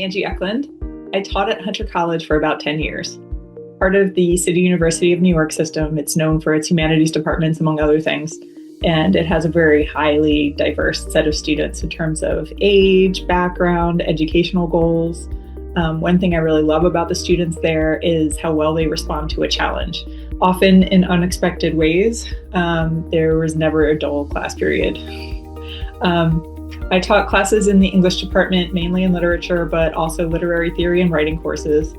Angie Ecklund. I taught at Hunter College for about 10 years. Part of the City University of New York system, it's known for its humanities departments, among other things. And it has a very highly diverse set of students in terms of age, background, educational goals. One thing I really love about the students there is how well they respond to a challenge, often in unexpected ways. There was never a dull class period. I taught classes in the English department, mainly in literature, but also literary theory and writing courses.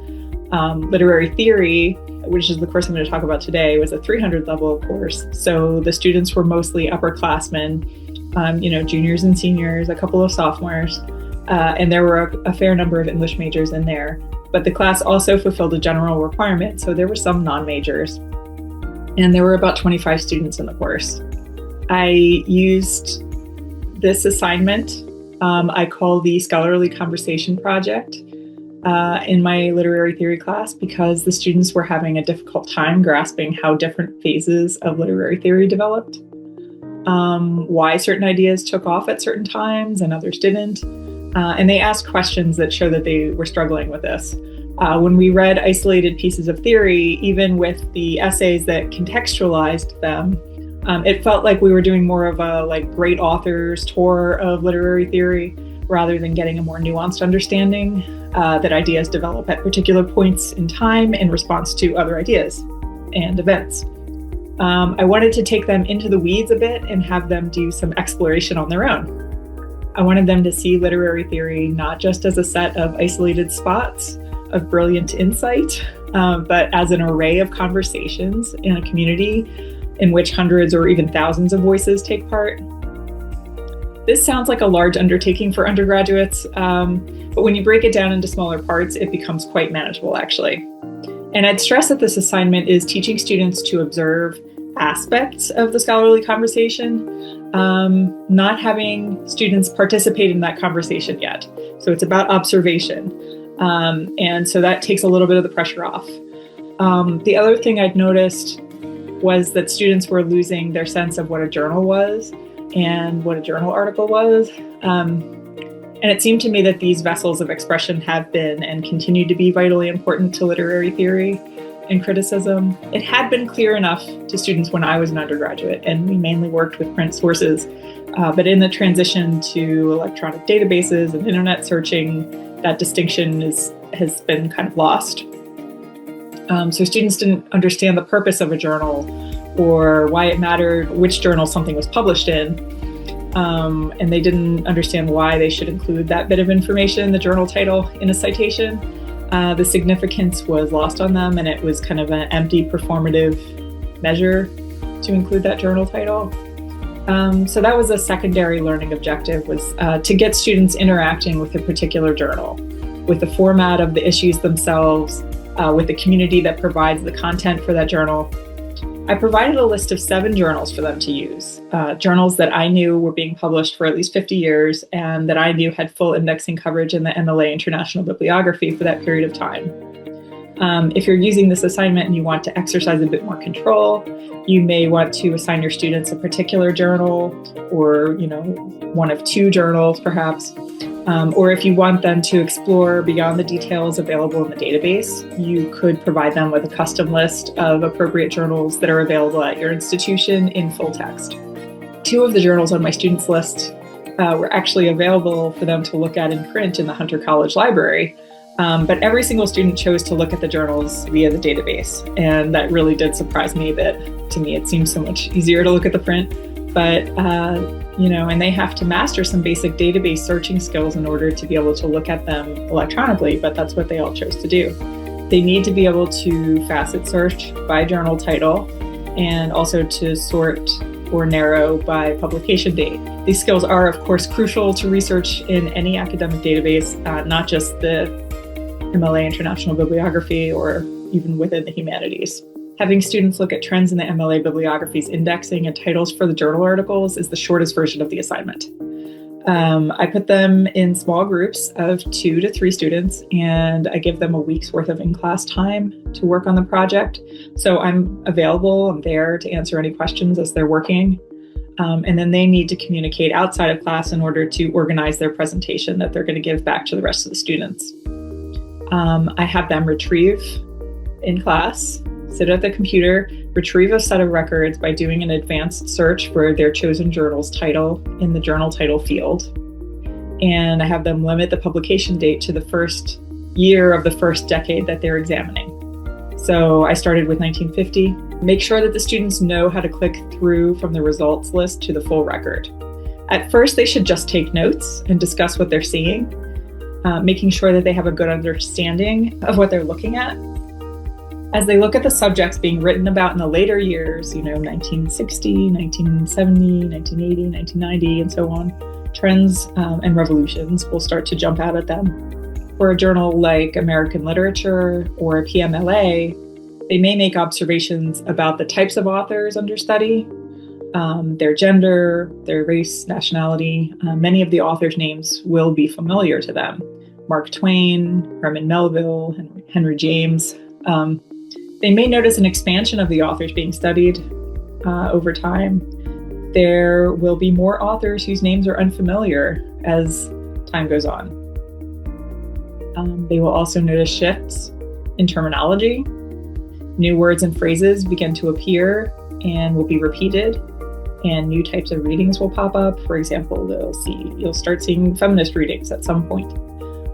Literary theory, which is the course I'm going to talk about today, was a 300 level course. So the students were mostly upperclassmen, juniors and seniors, a couple of sophomores, and there were a fair number of English majors in there. But the class also fulfilled a general requirement, so there were some non-majors. And there were about 25 students in the course. I used this assignment, I call the Scholarly Conversation Project, in my literary theory class because the students were having a difficult time grasping how different phases of literary theory developed, why certain ideas took off at certain times and others didn't. And they asked questions that show that they were struggling with this. When we read isolated pieces of theory, even with the essays that contextualized them, it felt like we were doing more of a great authors tour of literary theory rather than getting a more nuanced understanding that ideas develop at particular points in time in response to other ideas and events. I wanted to take them into the weeds a bit and have them do some exploration on their own. I wanted them to see literary theory not just as a set of isolated spots of brilliant insight, but as an array of conversations in a community in which hundreds or even thousands of voices take part. This sounds like a large undertaking for undergraduates, but when you break it down into smaller parts, it becomes quite manageable, actually. And I'd stress that this assignment is teaching students to observe aspects of the scholarly conversation, not having students participate in that conversation yet. So it's about observation. And so that takes a little bit of the pressure off. The other thing I'd noticed was that students were losing their sense of what a journal was and what a journal article was. And it seemed to me that these vessels of expression have been and continue to be vitally important to literary theory and criticism. It had been clear enough to students when I was an undergraduate, and we mainly worked with print sources. But in the transition to electronic databases and internet searching, that distinction has been kind of lost. So students didn't understand the purpose of a journal or why it mattered which journal something was published in. And they didn't understand why they should include that bit of information, the journal title, in a citation. The significance was lost on them, and it was kind of an empty performative measure to include that journal title. So that was a secondary learning objective, was to get students interacting with a particular journal, with the format of the issues themselves, with the community that provides the content for that journal. I provided a list of 7 journals for them to use, journals that I knew were being published for at least 50 years and that I knew had full indexing coverage in the MLA International Bibliography for that period of time. If you're using this assignment and you want to exercise a bit more control, you may want to assign your students a particular journal or, one of 2 journals perhaps. Or if you want them to explore beyond the details available in the database, you could provide them with a custom list of appropriate journals that are available at your institution in full text. 2 of the journals on my students list were actually available for them to look at in print in the Hunter College library, but every single student chose to look at the journals via the database. And that really did surprise me that, to me, it seems so much easier to look at the print. But and they have to master some basic database searching skills in order to be able to look at them electronically, but that's what they all chose to do. They need to be able to facet search by journal title and also to sort or narrow by publication date. These skills are, of course, crucial to research in any academic database, not just the MLA International Bibliography or even within the humanities. Having students look at trends in the MLA Bibliography's indexing and titles for the journal articles is the shortest version of the assignment. I put them in small groups of 2 to 3 students, and I give them a week's worth of in-class time to work on the project. So I'm available, I'm there to answer any questions as they're working. And then they need to communicate outside of class in order to organize their presentation that they're going to give back to the rest of the students. I have them retrieve in class, sit at the computer, retrieve a set of records by doing an advanced search for their chosen journal's title in the journal title field. And I have them limit the publication date to the first year of the first decade that they're examining. So I started with 1950. Make sure that the students know how to click through from the results list to the full record. At first, they should just take notes and discuss what they're seeing, making sure that they have a good understanding of what they're looking at. As they look at the subjects being written about in the later years, 1960, 1970, 1980, 1990, and so on, trends and revolutions will start to jump out at them. For a journal like American Literature or PMLA, they may make observations about the types of authors under study, their gender, their race, nationality. Many of the authors' names will be familiar to them. Mark Twain, Herman Melville, Henry James. They may notice an expansion of the authors being studied over time. There will be more authors whose names are unfamiliar as time goes on. They will also notice shifts in terminology. New words and phrases begin to appear and will be repeated, and new types of readings will pop up. For example, you'll start seeing feminist readings at some point.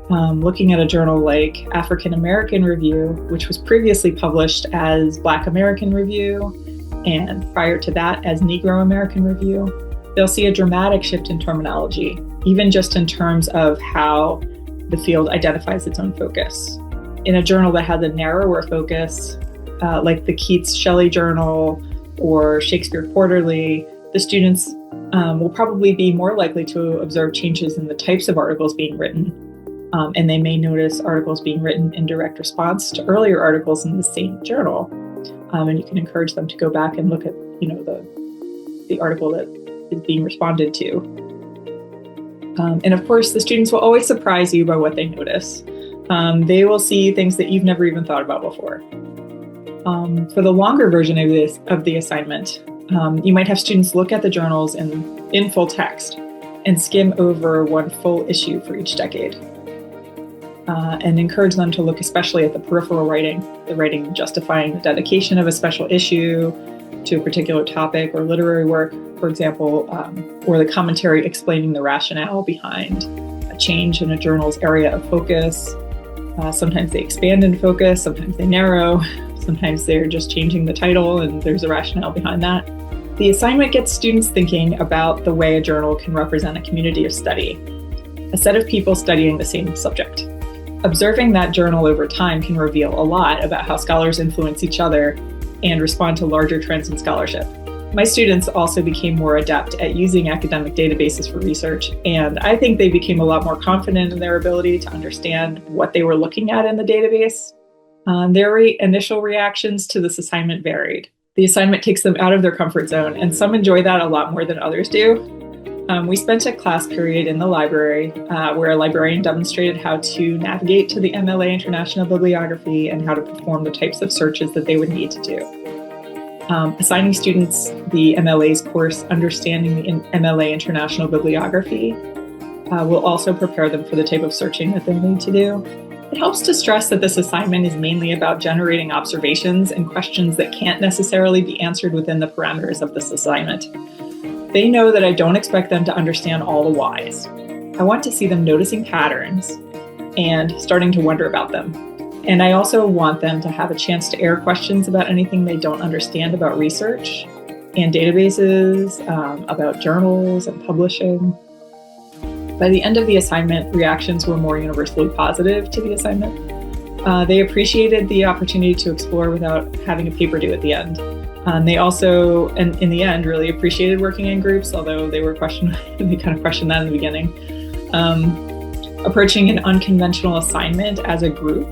Looking at a journal like African American Review, which was previously published as Black American Review, and prior to that as Negro American Review, they'll see a dramatic shift in terminology, even just in terms of how the field identifies its own focus. In a journal that has a narrower focus, like the Keats Shelley Journal or Shakespeare Quarterly, the students will probably be more likely to observe changes in the types of articles being written. And they may notice articles being written in direct response to earlier articles in the same journal. And you can encourage them to go back and look at, the article that is being responded to. And of course, the students will always surprise you by what they notice. They will see things that you've never even thought about before. For the longer version of the assignment, you might have students look at the journals in full text and skim over one full issue for each decade. And encourage them to look especially at the peripheral writing, the writing justifying the dedication of a special issue to a particular topic or literary work, for example, or the commentary explaining the rationale behind a change in a journal's area of focus. Sometimes they expand in focus, sometimes they narrow, sometimes they're just changing the title and there's a rationale behind that. The assignment gets students thinking about the way a journal can represent a community of study, a set of people studying the same subject. Observing that journal over time can reveal a lot about how scholars influence each other and respond to larger trends in scholarship. My students also became more adept at using academic databases for research, and I think they became a lot more confident in their ability to understand what they were looking at in the database. Their initial reactions to this assignment varied. The assignment takes them out of their comfort zone, and some enjoy that a lot more than others do. We spent a class period in the library where a librarian demonstrated how to navigate to the MLA International Bibliography and how to perform the types of searches that they would need to do. Assigning students the MLA's course, Understanding the MLA International Bibliography, will also prepare them for the type of searching that they'll need to do. It helps to stress that this assignment is mainly about generating observations and questions that can't necessarily be answered within the parameters of this assignment. They know that I don't expect them to understand all the whys. I want to see them noticing patterns and starting to wonder about them. And I also want them to have a chance to air questions about anything they don't understand about research and databases, about journals and publishing. By the end of the assignment, reactions were more universally positive to the assignment. They appreciated the opportunity to explore without having a paper due at the end. They also, and in the end, really appreciated working in groups, although they kind of questioned that in the beginning. Approaching an unconventional assignment as a group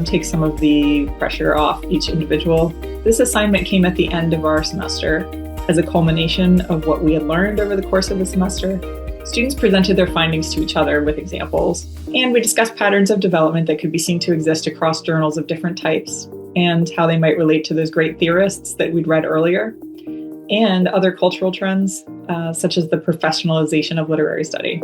takes some of the pressure off each individual. This assignment came at the end of our semester as a culmination of what we had learned over the course of the semester. Students presented their findings to each other with examples, and we discussed patterns of development that could be seen to exist across journals of different types, and how they might relate to those great theorists that we'd read earlier. and other cultural trends, such as the professionalization of literary study.